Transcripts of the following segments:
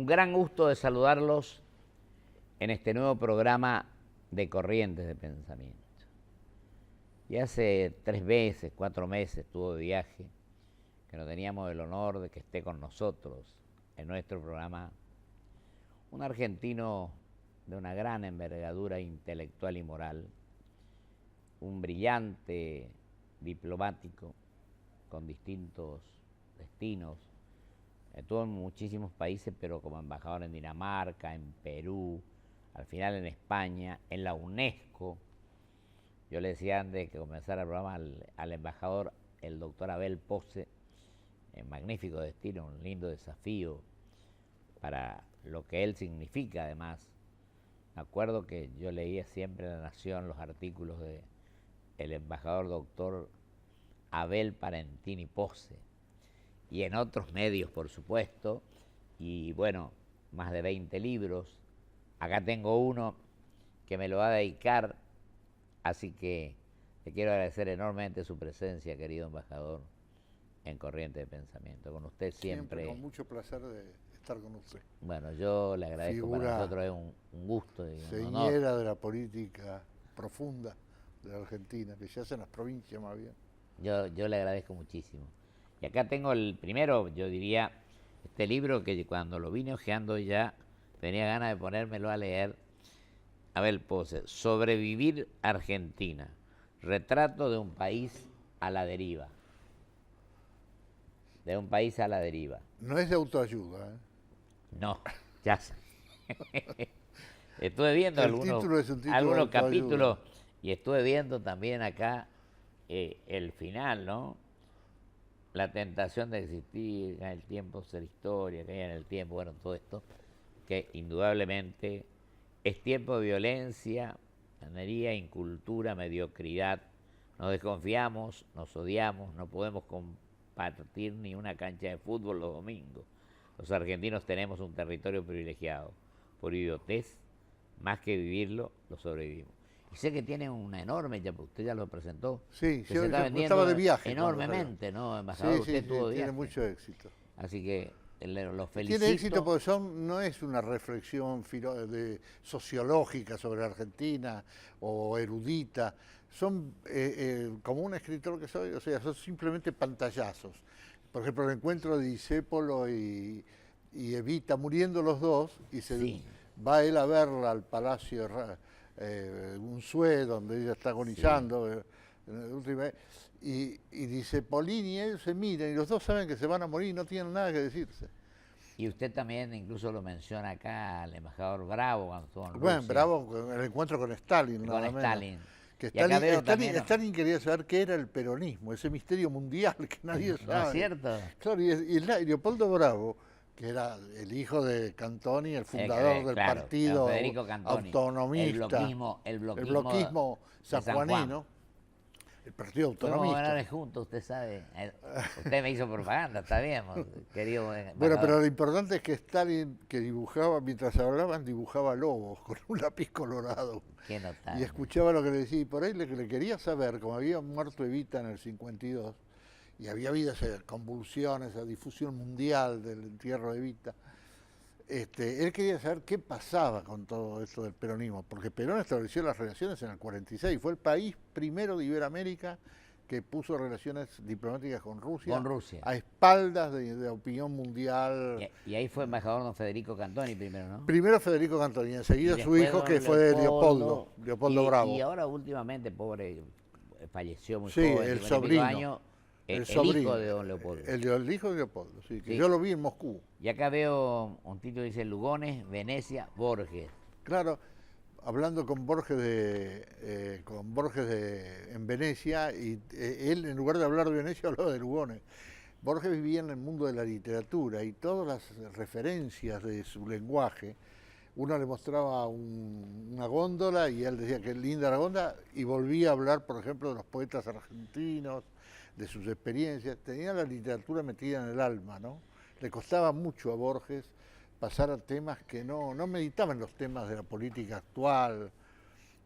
Un gran gusto de saludarlos en este nuevo programa de Corrientes de Pensamiento. Y hace 3 meses, 4 meses estuvo de viaje, que no teníamos el honor de que esté con nosotros en nuestro programa un argentino de una gran envergadura intelectual y moral, un brillante diplomático con distintos destinos. Estuvo en muchísimos países, pero como embajador en Dinamarca, en Perú, al final en España, en la UNESCO. Yo le decía antes de que comenzara el programa al embajador, el doctor Abel Pose, magnífico destino, un lindo desafío para lo que él significa además. Me acuerdo que yo leía siempre en La Nación los artículos del embajador doctor Abel Parentini Pose, y en otros medios, por supuesto, y bueno, más de 20 libros. Acá tengo uno que me lo va a dedicar, así que le quiero agradecer enormemente su presencia, querido embajador, en Corriente de Pensamiento. Con usted siempre. Con mucho placer de estar con usted. Bueno, yo le agradezco, Figura para nosotros es un gusto y un honor. Señera de la política profunda de la Argentina, que se hace en las provincias más bien. Yo le agradezco muchísimo. Y acá tengo el primero, yo diría, este libro que cuando lo vine hojeando ya tenía ganas de ponérmelo a leer. Abel Pose, Sobrevivir Argentina, retrato de un país a la deriva. De un país a la deriva. No es de autoayuda, ¿eh? No, ya sé. Estuve viendo algunos capítulos y estuve viendo también acá el final, ¿no? La tentación de existir, en el tiempo ser historia, que hay en el tiempo, bueno, todo esto, que indudablemente es tiempo de violencia, manería, incultura, mediocridad. Nos desconfiamos, nos odiamos, no podemos compartir ni una cancha de fútbol los domingos. Los argentinos tenemos un territorio privilegiado. Por idiotez, más que vivirlo, lo sobrevivimos. Y sé que tiene una enorme, usted ya lo presentó. Sí, yo estaba de viaje. Enormemente, ¿no, embajador? Sí, usted tuvo tiene viaje. Mucho éxito. Así que los felicito. Tiene éxito porque no es una reflexión sociológica sobre la Argentina o erudita. Son, como un escritor que soy, o sea, son simplemente pantallazos. Por ejemplo, el encuentro de Discépolo y Evita muriendo los dos, y va él a verla al Palacio Unzué, donde ella está agonizando, y dice Polini, y ellos se miran, y los dos saben que se van a morir y no tienen nada que decirse. Y usted también incluso lo menciona acá al embajador Bravo cuando estuvo en Rusia. Bueno, Bravo, el encuentro con Stalin. Con Stalin. Que Stalin quería saber qué era el peronismo, ese misterio mundial que nadie sabe. ¿No es cierto? Claro, y Leopoldo Bravo, que era el hijo de Cantoni, el fundador del partido autonomista, el bloquismo sanjuanino, el partido autonomista. Fuimos ganadores juntos, usted sabe. Usted me hizo propaganda, está bien, querido. Bueno, pero lo importante es que Stalin, que dibujaba, mientras hablaban, dibujaba lobos con un lápiz colorado. Qué notable. Y escuchaba lo que le decía, y por ahí le quería saber, como había muerto Evita en el 52, y había habido esas convulsiones, esa difusión mundial del entierro de Evita, él quería saber qué pasaba con todo esto del peronismo, porque Perón estableció las relaciones en el 46, fue el país primero de Iberoamérica que puso relaciones diplomáticas con Rusia, a espaldas de opinión mundial. Y ahí fue embajador don Federico Cantoni primero, ¿no? Primero Federico Cantoni, enseguida su hijo, que fue Leopoldo Bravo. Y ahora últimamente, pobre, falleció muy joven, el sobrino. El hijo de don Leopoldo. El hijo de Leopoldo, sí, que yo lo vi en Moscú. Y acá veo un título que dice Lugones, Venecia, Borges. Claro, hablando con Borges en Venecia, y él en lugar de hablar de Venecia hablaba de Lugones. Borges vivía en el mundo de la literatura y todas las referencias de su lenguaje, uno le mostraba una góndola y él decía que linda la góndola, y volvía a hablar, por ejemplo, de los poetas argentinos, de sus experiencias. Tenía la literatura metida en el alma, ¿no? Le costaba mucho a Borges pasar a temas que no meditaban los temas de la política actual.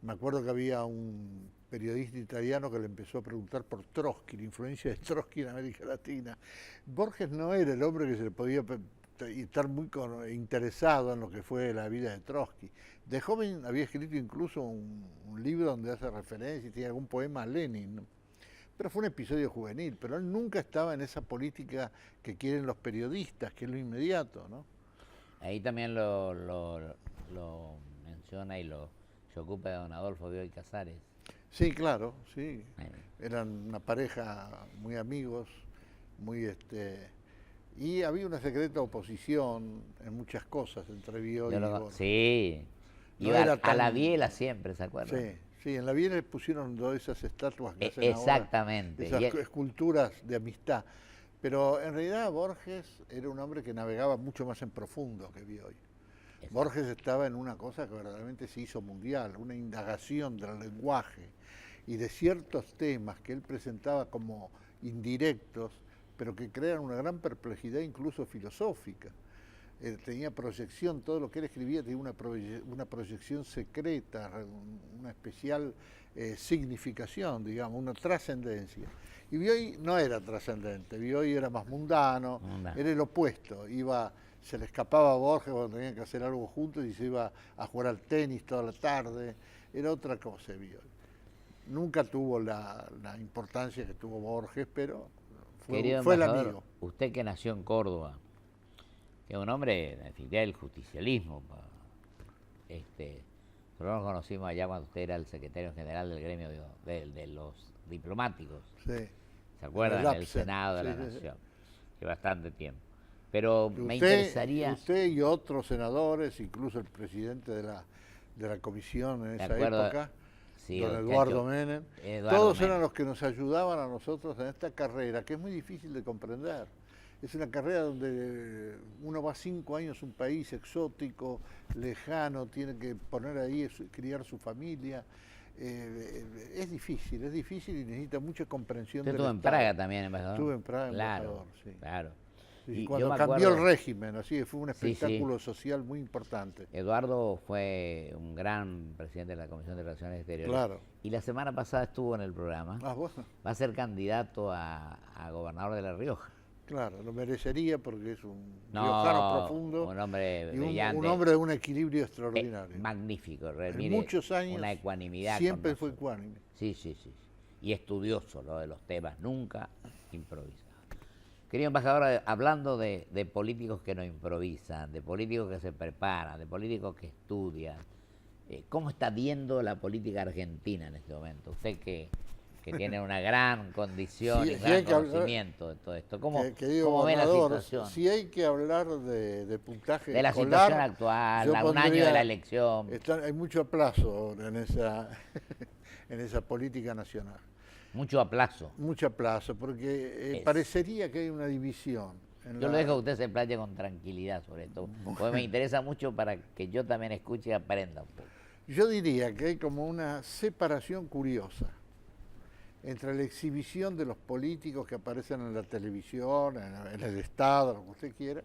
Me acuerdo que había un periodista italiano que le empezó a preguntar por Trotsky, la influencia de Trotsky en América Latina. Borges no era el hombre que se le podía y estar muy interesado en lo que fue la vida de Trotsky. De joven había escrito incluso un libro donde hace referencia y tiene algún poema a Lenin, ¿no? Pero fue un episodio juvenil, pero él nunca estaba en esa política que quieren los periodistas, que es lo inmediato, ¿no? Ahí también lo menciona y se ocupa de don Adolfo Bioy Casares. Sí, claro, sí. Eran una pareja muy amigos, muy y había una secreta oposición en muchas cosas entre Bioy y Borges. Sí, No iba era a la tan- biela siempre, ¿se acuerdan? Sí, sí, en la Bienal pusieron todas esas estatuas que hacen Exactamente. ahora, esas esculturas de amistad. Pero en realidad Borges era un hombre que navegaba mucho más en profundo que Bioy. Exacto. Borges estaba en una cosa que verdaderamente se hizo mundial, una indagación del lenguaje y de ciertos temas que él presentaba como indirectos, pero que crean una gran perplejidad incluso filosófica. Tenía proyección, todo lo que él escribía tenía una proyección secreta, una especial significación, digamos, una trascendencia. Y Bioy no era trascendente, Bioy era más mundano, era el opuesto, se le escapaba a Borges cuando tenían que hacer algo juntos y se iba a jugar al tenis toda la tarde, era otra cosa Bioy. Nunca tuvo la importancia que tuvo Borges, pero fue el amigo. Usted que nació en Córdoba, que es un hombre en definitiva del justicialismo, nosotros nos conocimos allá cuando usted era el secretario general del gremio de los diplomáticos, Sí. ¿se acuerdan? El Del Senado de la sí, Nación, que bastante tiempo. Pero me Usted interesaría... Usted y otros senadores, incluso el presidente de la comisión en esa época, sí, don Eduardo Menem, todos eran los que nos ayudaban a nosotros en esta carrera, que es muy difícil de comprender. Es una carrera donde uno va 5 años a un país exótico, lejano, tiene que poner ahí, criar su familia. Es difícil y necesita mucha comprensión del Estado. Estuvo en Praga también, embajador. Estuve en Praga, claro, embajador, sí. Claro. Sí, cuando cambió el régimen, así fue un espectáculo social muy importante. Eduardo fue un gran presidente de la Comisión de Relaciones Exteriores. Claro. Y la semana pasada estuvo en el programa. Ah, bueno. Va a ser candidato a gobernador de La Rioja. Claro, lo merecería porque es un riojano profundo. Un hombre y brillante. Un hombre de un equilibrio extraordinario. Magnífico. En muchos años. Una ecuanimidad. Siempre fue ecuánime. Sí. Y estudioso de los temas, nunca improvisado. Querido embajador, hablando de políticos que no improvisan, de políticos que se preparan, de políticos que estudian, ¿cómo está viendo la política argentina en este momento? Usted que tiene una gran condición y un gran conocimiento de todo esto. ¿Cómo ve la situación? Si hay que hablar de puntaje de la escolar, situación actual, a un año de la elección. Hay mucho aplazo en esa política nacional. Mucho aplazo. Mucho aplazo, porque parecería que hay una división. Yo lo dejo que usted se plante con tranquilidad sobre esto, porque me interesa mucho para que yo también escuche y aprenda un poco. Yo diría que hay como una separación curiosa entre la exhibición de los políticos que aparecen en la televisión, en el Estado, lo que usted quiera,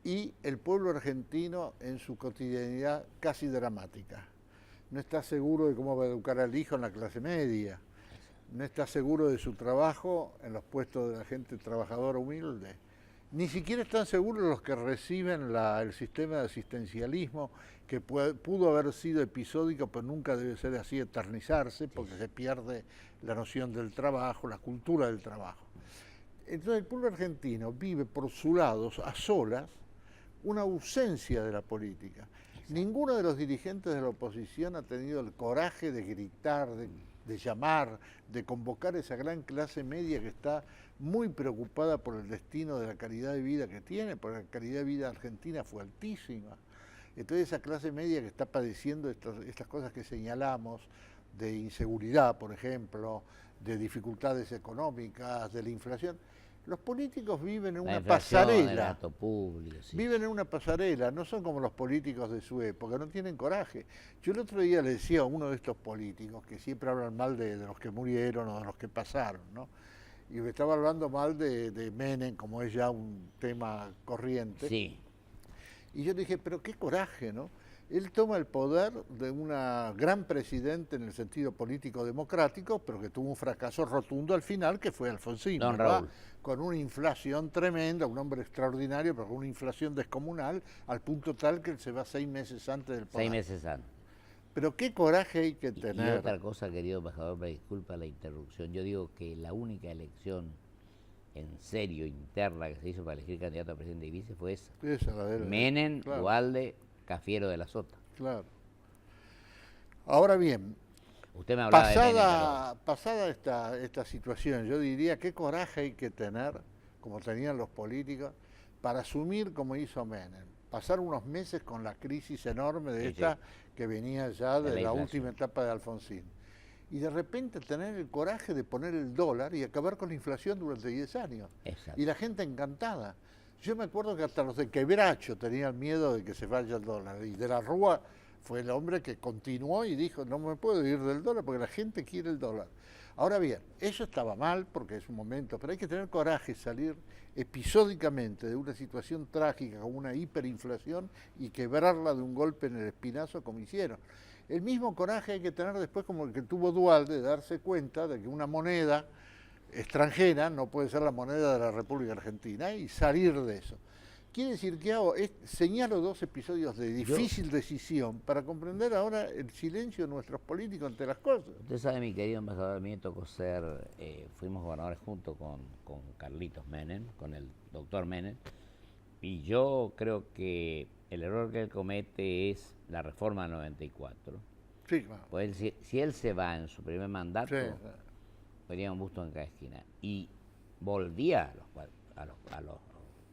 y el pueblo argentino en su cotidianidad casi dramática. No está seguro de cómo va a educar al hijo en la clase media, no está seguro de su trabajo en los puestos de la gente trabajadora humilde, ni siquiera están seguros los que reciben el sistema de asistencialismo, que pudo haber sido episódico, pero nunca debe ser así, eternizarse, porque se pierde la noción del trabajo, la cultura del trabajo. Entonces el pueblo argentino vive por su lado, a solas, una ausencia de la política. Ninguno de los dirigentes de la oposición ha tenido el coraje de gritar, de llamar, de convocar esa gran clase media que está muy preocupada por el destino de la calidad de vida que tiene, porque la calidad de vida argentina fue altísima. Entonces esa clase media que está padeciendo estas cosas que señalamos, de inseguridad, por ejemplo, de dificultades económicas, de la inflación, los políticos viven en una pasarela. El gasto público, sí. Viven en una pasarela, no son como los políticos de su época, no tienen coraje. Yo el otro día le decía a uno de estos políticos, que siempre hablan mal de los que murieron o de los que pasaron, ¿no? Y me estaba hablando mal de Menem, como es ya un tema corriente. Sí. Y yo dije, pero qué coraje, ¿no? Él toma el poder de una gran presidente en el sentido político-democrático, pero que tuvo un fracaso rotundo al final, que fue Alfonsín, Don ¿verdad? Raúl. Con una inflación tremenda, un hombre extraordinario, pero con una inflación descomunal, al punto tal que él se va 6 meses antes del poder. 6 meses antes. Pero qué coraje hay que Y tener. otra cosa, querido embajador, me disculpa la interrupción. Yo digo que la única elección en serio interna que se hizo para elegir candidato a presidente y vice fue esa. Esa, la de él. Menem, Claro, Duhalde, Cafiero de la Sota. claro. Ahora bien, Usted me hablaba de Menem, pasada esta situación, yo diría qué coraje hay que tener, como tenían los políticos, para asumir como hizo Menem. Pasar unos meses con la crisis enorme de Sí, esta sí. que venía ya De de la la inflación. última etapa de Alfonsín. Y de repente tener el coraje de poner el dólar y acabar con la inflación durante 10 años. Exacto. Y la gente encantada. Yo me acuerdo que hasta los de Quebracho tenían miedo de que se vaya el dólar. Y de la Rúa fue el hombre que continuó y dijo, no me puedo ir del dólar porque la gente quiere el dólar. Ahora bien, eso estaba mal porque es un momento, pero hay que tener coraje, salir episódicamente de una situación trágica como una hiperinflación y quebrarla de un golpe en el espinazo como hicieron. El mismo coraje hay que tener después como el que tuvo Duhalde, de darse cuenta de que una moneda extranjera no puede ser la moneda de la República Argentina y salir de eso. Quiere decir que señalo 2 episodios de difícil decisión para comprender ahora el silencio de nuestros políticos ante las cosas. Usted sabe, mi querido embajador, a mí me tocó ser, fuimos gobernadores junto con Carlitos Menem, con el doctor Menem, y yo creo que el error que él comete es la reforma del 94. Sí, claro. Pues si él se va en su primer mandato, Sí, ponía un busto en cada esquina. Y volvía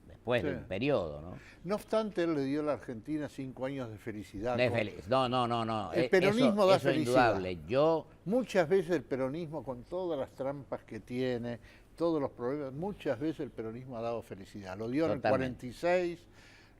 después Sí. del periodo, ¿no? No obstante, él le dio a la Argentina 5 años de felicidad. De feliz. No. El peronismo da eso es felicidad. indudable. Yo, Muchas veces el peronismo, con todas las trampas que tiene, todos los problemas, muchas veces el peronismo ha dado felicidad. Lo dio en el Totalmente. 46,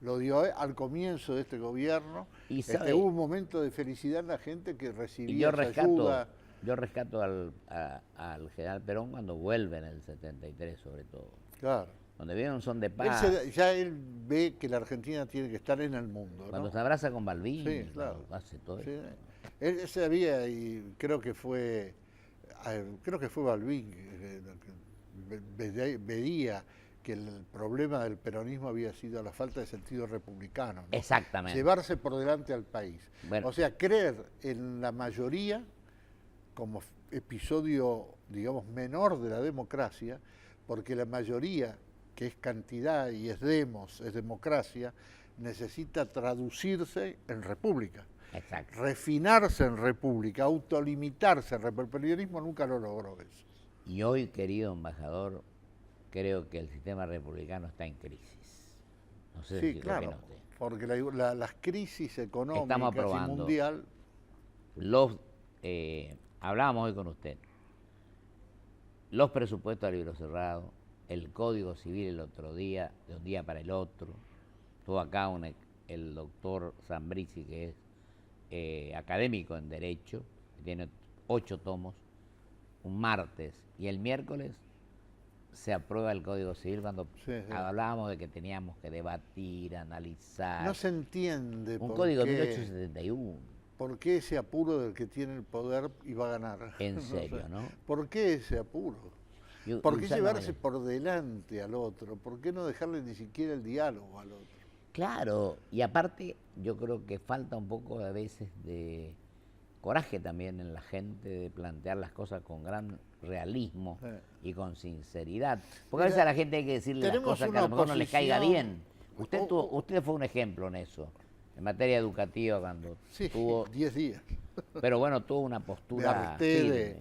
lo dio al comienzo de este gobierno. Y sabe- Hubo un momento de felicidad en la gente que y recibía esa ayuda. yo rescato al general Perón cuando vuelve en el 73, sobre todo. Claro. Donde viene un son de Él paz, él ve que la Argentina tiene que estar en el mundo, cuando ¿no? se abraza con Balbín, Sí, claro. cuando hace todo Sí. eso. Él sabía, y creo que fue Balbín, veía que el problema del peronismo había sido la falta de sentido republicano, ¿no? Exactamente. Llevarse por delante al país. Bueno. O sea, creer en la mayoría como episodio, digamos, menor de la democracia, porque la mayoría, que es cantidad y es democracia, necesita traducirse en república. Exacto. Refinarse en república, autolimitarse en república. El periodismo nunca lo logró eso. Y hoy, querido embajador, creo que el sistema republicano está en crisis. No sé Sí, si claro, opina usted. porque las crisis económicas Estamos y aprobando mundial, hablábamos hoy con usted. Los presupuestos a libro cerrado, el Código Civil el otro día, de un día para el otro. Estuvo acá el doctor Zambrizi, que es académico en Derecho, que tiene 8 tomos, un martes, y el miércoles se aprueba el Código Civil cuando Sí. hablábamos de que teníamos que debatir, analizar. no se entiende un por código de qué, 1871. por qué ese apuro del que tiene el poder y va a ganar. En No serio, sé. ¿no? ¿Por qué ese apuro? Y- ¿Por y qué usando llevarse el- por delante al otro? ¿Por qué no dejarle ni siquiera el diálogo al otro? Claro, y aparte yo creo que falta un poco a veces de coraje también en la gente de plantear las cosas con gran realismo y con sinceridad. Porque a veces a la gente hay que decirle las tenemos cosas que una a lo mejor no les caiga oposición- bien. Usted fue un ejemplo en eso, en materia educativa cuando Sí, tuvo, 10 días. pero bueno, tuvo una Me postura harté firme.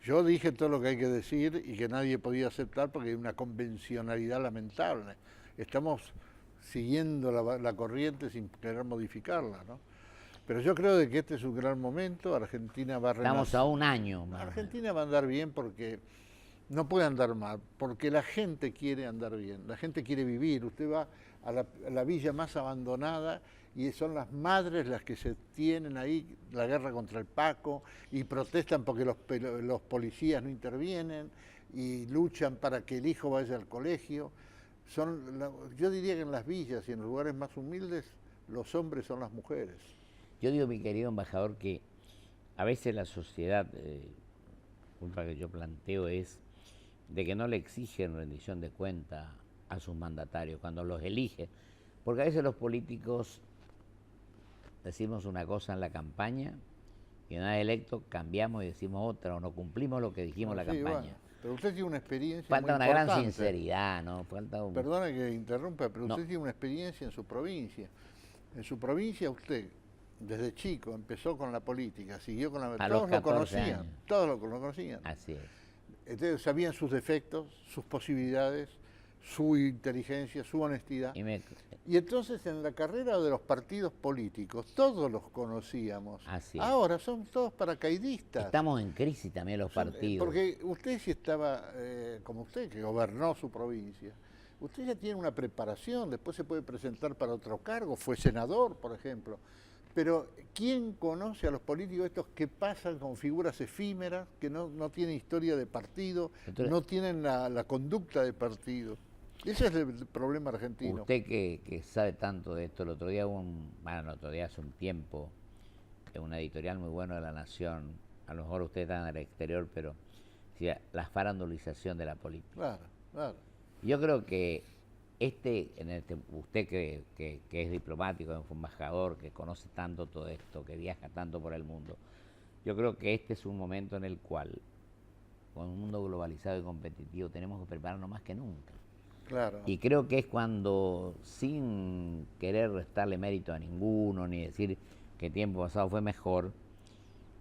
Yo dije todo lo que hay que decir y que nadie podía aceptar porque hay una convencionalidad lamentable. Estamos siguiendo la corriente sin querer modificarla, ¿no? Pero yo creo de que este es un gran momento. Argentina va a Estamos a un año más. Argentina va a andar bien porque no puede andar mal, porque la gente quiere andar bien, la gente quiere vivir. Usted va a la villa más abandonada y son las madres las que se tienen ahí la guerra contra el Paco y protestan porque los policías no intervienen y luchan para que el hijo vaya al colegio. Yo diría que en las villas y en los lugares más humildes los hombres son las mujeres. Yo digo, mi querido embajador, que a veces la sociedad, culpa que yo planteo es de que no le exigen rendición de cuenta a sus mandatarios cuando los elige, porque a veces los políticos decimos una cosa en la campaña y una vez electo cambiamos y decimos otra o no cumplimos lo que dijimos en la campaña. Bueno, pero usted tiene una experiencia Falta muy una importante. gran sinceridad, ¿no? Falta un... Perdone que interrumpa, pero No. usted tiene una experiencia en su provincia. En su provincia usted, desde chico, empezó con la política, siguió con la... A los Todos lo 14 conocían, años. todos lo conocían. Así es. Entonces sabían sus defectos, sus posibilidades, su inteligencia, su honestidad. Y entonces en la carrera de los partidos políticos todos los conocíamos. Así es. Ahora son todos paracaidistas. Estamos en crisis también los partidos. Porque usted sí estaba, como usted, que gobernó su provincia, usted ya tiene una preparación, después se puede presentar para otro cargo, fue senador, por ejemplo. Pero ¿quién conoce a los políticos estos que pasan con figuras efímeras, que no tienen historia de partido, Entonces, no tienen la conducta de partido? Ese es el problema argentino. Usted que sabe tanto de esto, el otro día hace un tiempo, en una editorial muy buena de La Nación, a lo mejor usted está en el exterior, pero decía, la farandulización de la política. Claro, claro. Yo creo que usted que es diplomático, es un embajador, que conoce tanto todo esto, que viaja tanto por el mundo, yo creo que este es un momento en el cual, con un mundo globalizado y competitivo, tenemos que prepararnos más que nunca. Claro. Y creo que es cuando, sin querer restarle mérito a ninguno, ni decir que el tiempo pasado fue mejor,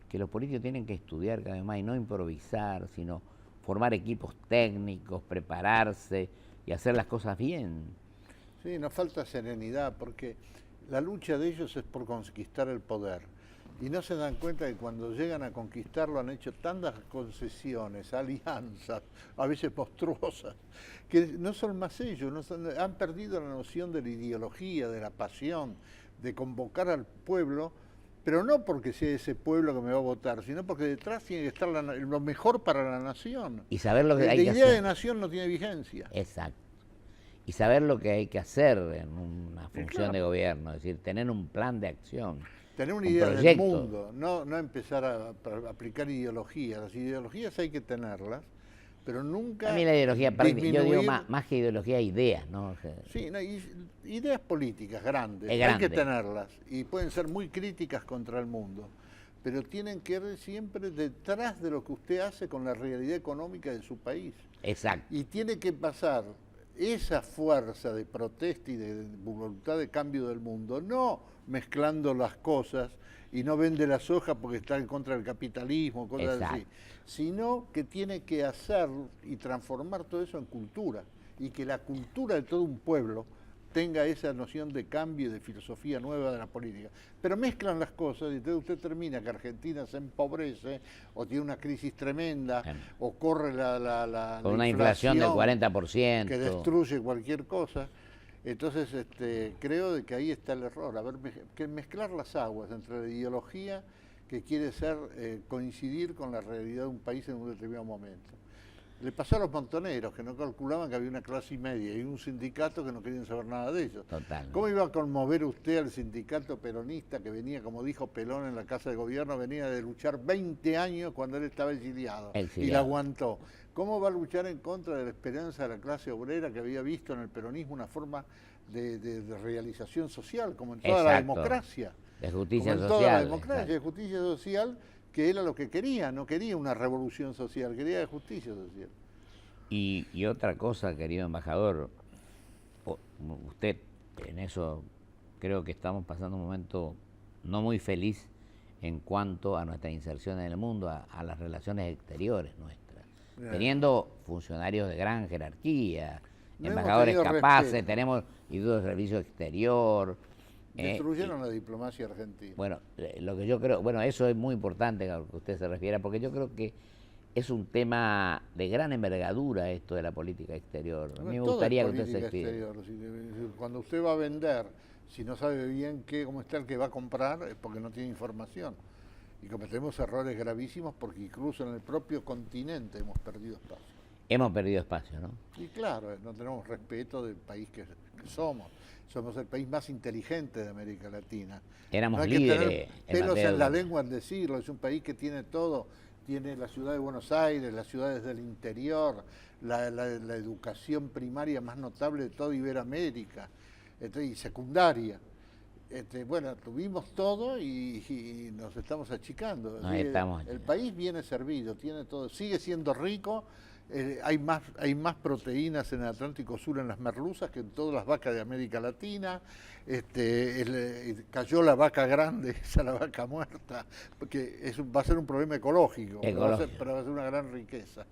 que los políticos tienen que estudiar cada vez más y no improvisar, sino formar equipos técnicos, prepararse y hacer las cosas bien. Sí, nos falta serenidad porque la lucha de ellos es por conquistar el poder. Y no se dan cuenta que cuando llegan a conquistarlo han hecho tantas concesiones, alianzas, a veces monstruosas, que no son más ellos, han perdido la noción de la ideología, de la pasión, de convocar al pueblo, pero no porque sea ese pueblo que me va a votar, sino porque detrás tiene que estar lo mejor para la nación. Y saber lo que hay que hacer. La idea de nación no tiene vigencia. Exacto. Y saber lo que hay que hacer en una función de gobierno, es decir, tener un plan de acción. Tener una idea del mundo, no empezar a aplicar ideologías. Las ideologías hay que tenerlas, pero nunca... A mí la ideología, yo digo más que ideología, ideas, ¿no? Sí, ideas políticas grandes, hay que tenerlas, y pueden ser muy críticas contra el mundo, pero tienen que ir siempre detrás de lo que usted hace con la realidad económica de su país. Exacto. Y tiene que pasar esa fuerza de protesta y de voluntad de cambio del mundo, no mezclando las cosas y no vende la soja porque está en contra del capitalismo, cosas así, sino que tiene que hacer y transformar todo eso en cultura, y que la cultura de todo un pueblo tenga esa noción de cambio y de filosofía nueva de la política. Pero mezclan las cosas y entonces usted termina que Argentina se empobrece o tiene una crisis tremenda o corre con una inflación del 40%. Que destruye cualquier cosa. Entonces creo de que ahí está el error, que mezclar las aguas entre la ideología que quiere ser coincidir con la realidad de un país en un determinado momento. Le pasó a los montoneros, que no calculaban que había una clase media y un sindicato que no querían saber nada de ellos. Totalmente. ¿Cómo iba a conmover usted al sindicato peronista que venía, como dijo Pelón en la Casa de Gobierno, venía de luchar 20 años cuando él estaba exiliado. Y la aguantó? ¿Cómo va a luchar en contra de la esperanza de la clase obrera que había visto en el peronismo una forma de realización social, como en toda la democracia? De justicia social. Como en toda la democracia, de justicia social, que era lo que quería, no quería una revolución social, quería justicia social. Y otra cosa, querido embajador, usted en eso creo que estamos pasando un momento no muy feliz en cuanto a nuestra inserción en el mundo, a las relaciones exteriores nuestras. Teniendo funcionarios de gran jerarquía, embajadores capaces, tenemos institutos de servicio exterior. Destruyeron la diplomacia argentina. Bueno, lo que yo creo, eso es muy importante a lo que usted se refiere, porque yo creo que es un tema de gran envergadura esto de la política exterior. A mí me gustaría que usted se explique. Cuando usted va a vender, si no sabe bien cómo está el que va a comprar, es porque no tiene información. Y cometemos errores gravísimos porque incluso en el propio continente hemos perdido espacio. Hemos perdido espacio, ¿no? Y claro, no tenemos respeto del país que que somos. Somos el país más inteligente de América Latina. Éramos No hay que líderes tener en pelos materia en la educativa. lengua en decirlo, es un país que tiene todo, tiene la ciudad de Buenos Aires, las ciudades del interior, la educación primaria más notable de toda Iberoamérica, y secundaria. Bueno, tuvimos todo y nos estamos achicando. Nos Así que estamos el achicando. país viene servido, tiene todo, sigue siendo rico. Hay más proteínas en el Atlántico Sur en las merluzas que en todas las vacas de América Latina. Cayó la vaca grande, esa la vaca muerta, porque va a ser un problema ecológico, Ecológico. pero va a ser una gran riqueza.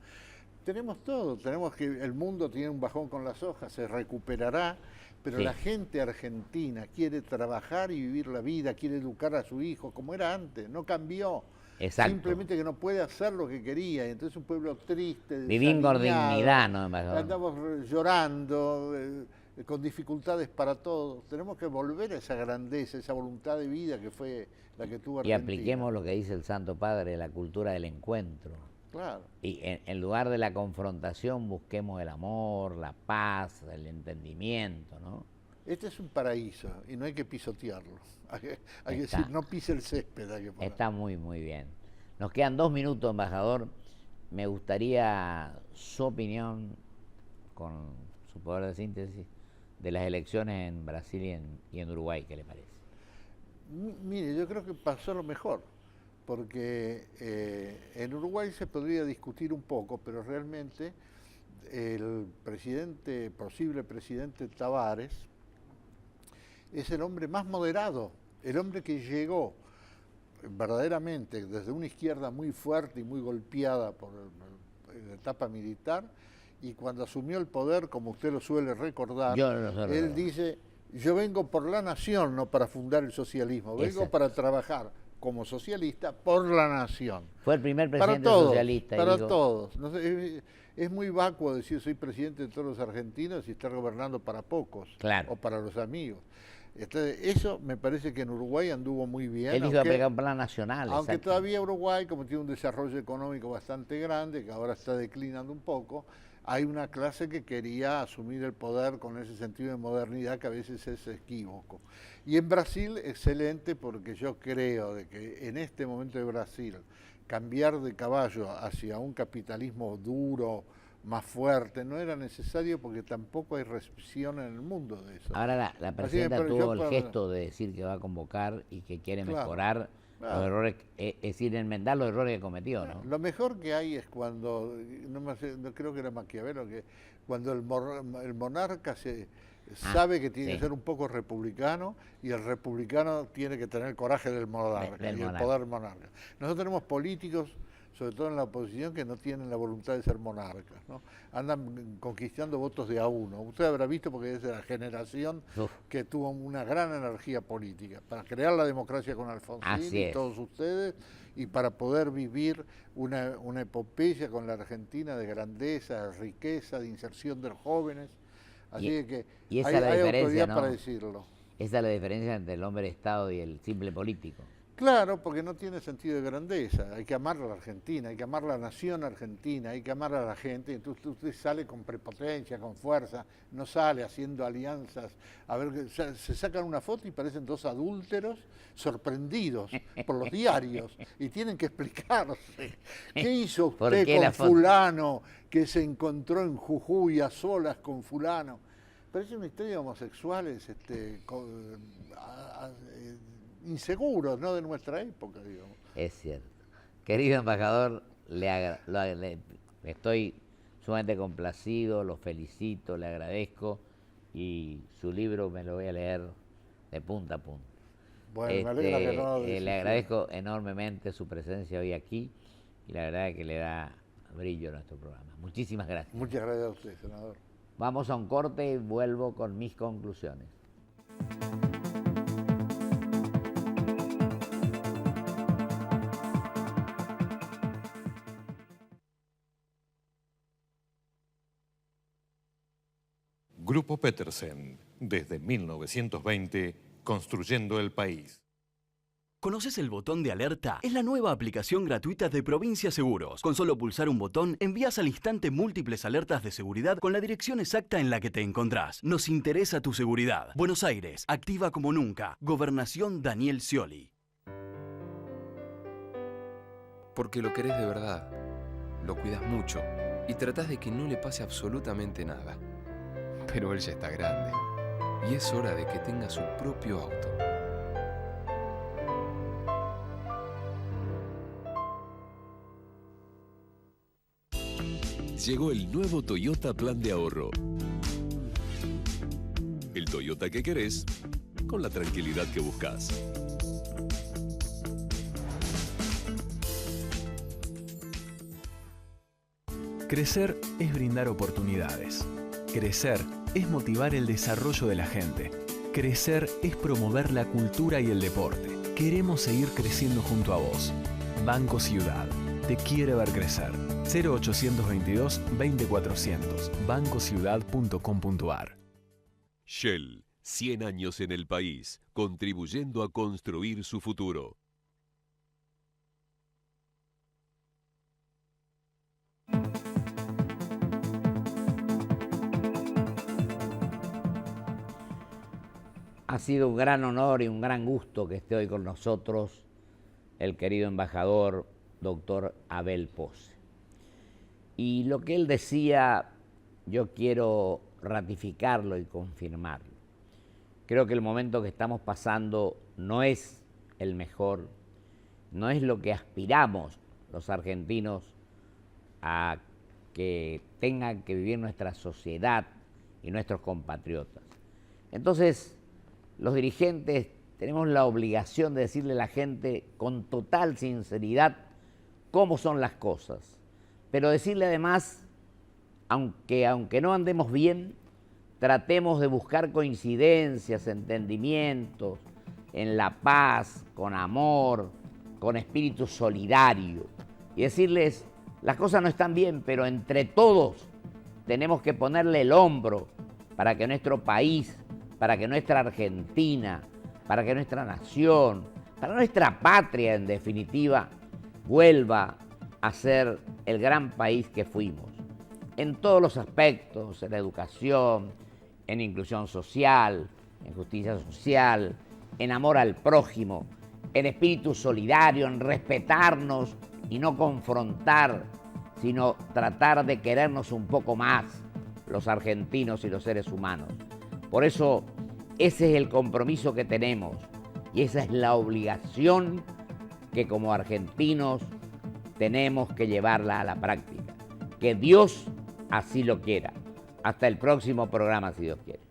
Tenemos todo, tenemos que el mundo tiene un bajón con las hojas, se recuperará, pero Sí. la gente argentina quiere trabajar y vivir la vida, quiere educar a su hijo como era antes, no cambió. Exacto. Simplemente que no puede hacer lo que quería, y entonces un pueblo triste, Vivir con desaliñado, dignidad, ¿no, embajador? andamos llorando, con dificultades para todos. Tenemos que volver a esa grandeza, esa voluntad de vida que fue la que tuvo Y Argentina. apliquemos lo que dice el Santo Padre, la cultura del encuentro. Claro. Y en lugar de la confrontación busquemos el amor, la paz, el entendimiento, ¿no? Este es un paraíso y no hay que pisotearlo. Hay que Está. decir, no pise el césped. Hay que poner. Está muy, muy bien. Nos quedan 2 minutos, embajador. Me gustaría su opinión, con su poder de síntesis, de las elecciones en Brasil y en Uruguay. ¿Qué le parece? Mire, yo creo que pasó lo mejor, porque en Uruguay se podría discutir un poco, pero realmente el posible presidente Tavares, es el hombre más moderado, el hombre que llegó verdaderamente desde una izquierda muy fuerte y muy golpeada por la etapa militar, y cuando asumió el poder, como usted lo suele recordar, él dice, yo vengo por la nación, no para fundar el socialismo, vengo para trabajar como socialista por la nación. Fue el primer presidente para todos, socialista. Para todos. No sé, es muy vacuo decir soy presidente de todos los argentinos y estar gobernando para pocos, claro, o para los amigos. Entonces, eso me parece que en Uruguay anduvo muy bien. Él dijo aplicar un plan nacional. Aunque todavía Uruguay, como tiene un desarrollo económico bastante grande, que ahora está declinando un poco, hay una clase que quería asumir el poder con ese sentido de modernidad que a veces es equívoco. Y en Brasil, excelente, porque yo creo de que en este momento de Brasil, cambiar de caballo hacia un capitalismo duro, más fuerte, no era necesario porque tampoco hay recepción en el mundo de eso. Ahora la presidenta tuvo el gesto de decir que va a convocar y que quiere mejorar los errores, es decir, enmendar los errores que cometió, ¿no? Lo mejor que hay es cuando, no creo que era Maquiavelo, que cuando el monarca sabe que tiene que ser un poco republicano, y el republicano tiene que tener el coraje del monarca, y el poder monarca.Nosotros tenemos políticos, sobre todo en la oposición, que no tienen la voluntad de ser monarcas, ¿no? Andan conquistando votos de a uno. Usted habrá visto, porque es de la generación que tuvo una gran energía política para crear la democracia con Alfonsín y todos ustedes, y para poder vivir una epopeya con la Argentina de grandeza, de riqueza, de inserción de los jóvenes. Así que y esa hay es la diferencia, autoridad, ¿no?, para decirlo. Esa es la diferencia entre el hombre de Estado y el simple político. Claro, porque no tiene sentido de grandeza. Hay que amar a la Argentina, hay que amar la nación argentina, hay que amar a la gente. Entonces usted sale con prepotencia, con fuerza, no sale haciendo alianzas. A ver, se sacan una foto y parecen dos adúlteros sorprendidos por los diarios y tienen que explicarse. ¿Qué hizo usted con fulano que se encontró en Jujuy a solas con fulano? Parece una historia de homosexuales, inseguros, ¿no?, de nuestra época, digamos. Es cierto. Querido embajador, estoy sumamente complacido, lo felicito, le agradezco, y su libro me lo voy a leer de punta a punta. Bueno, me alegra que no le agradezco enormemente su presencia hoy aquí, y la verdad es que le da brillo a nuestro programa. Muchísimas gracias. Muchas gracias a usted, senador. Vamos a un corte y vuelvo con mis conclusiones. Grupo Petersen, desde 1920, construyendo el país. ¿Conoces el botón de alerta? Es la nueva aplicación gratuita de Provincia Seguros. Con solo pulsar un botón, envías al instante múltiples alertas de seguridad con la dirección exacta en la que te encontrás. Nos interesa tu seguridad. Buenos Aires, activa como nunca. Gobernación Daniel Scioli. Porque lo querés de verdad, lo cuidas mucho y tratás de que no le pase absolutamente nada. Pero él ya está grande y es hora de que tenga su propio auto. Llegó el nuevo Toyota Plan de Ahorro. El Toyota que querés, con la tranquilidad que buscas. Crecer es brindar oportunidades. Crecer es motivar el desarrollo de la gente. Crecer es promover la cultura y el deporte. Queremos seguir creciendo junto a vos. Banco Ciudad. Te quiere ver crecer. 0822 20400. bancociudad.com.ar. Shell, 100 años en el país, contribuyendo a construir su futuro. Ha sido un gran honor y un gran gusto que esté hoy con nosotros el querido embajador doctor Abel Pose. Y lo que él decía, yo quiero ratificarlo y confirmarlo. Creo que el momento que estamos pasando no es el mejor, no es lo que aspiramos los argentinos a que tengan que vivir nuestra sociedad y nuestros compatriotas. Entonces, los dirigentes tenemos la obligación de decirle a la gente con total sinceridad cómo son las cosas, pero decirle además, aunque no andemos bien, tratemos de buscar coincidencias, entendimientos, en la paz, con amor, con espíritu solidario, y decirles, las cosas no están bien, pero entre todos tenemos que ponerle el hombro para que nuestro país, para que nuestra Argentina, para que nuestra nación, para nuestra patria en definitiva, vuelva a ser el gran país que fuimos. En todos los aspectos, en la educación, en inclusión social, en justicia social, en amor al prójimo, en espíritu solidario, en respetarnos y no confrontar, sino tratar de querernos un poco más los argentinos y los seres humanos. Por eso, ese es el compromiso que tenemos y esa es la obligación que como argentinos tenemos que llevarla a la práctica. Que Dios así lo quiera. Hasta el próximo programa, si Dios quiere.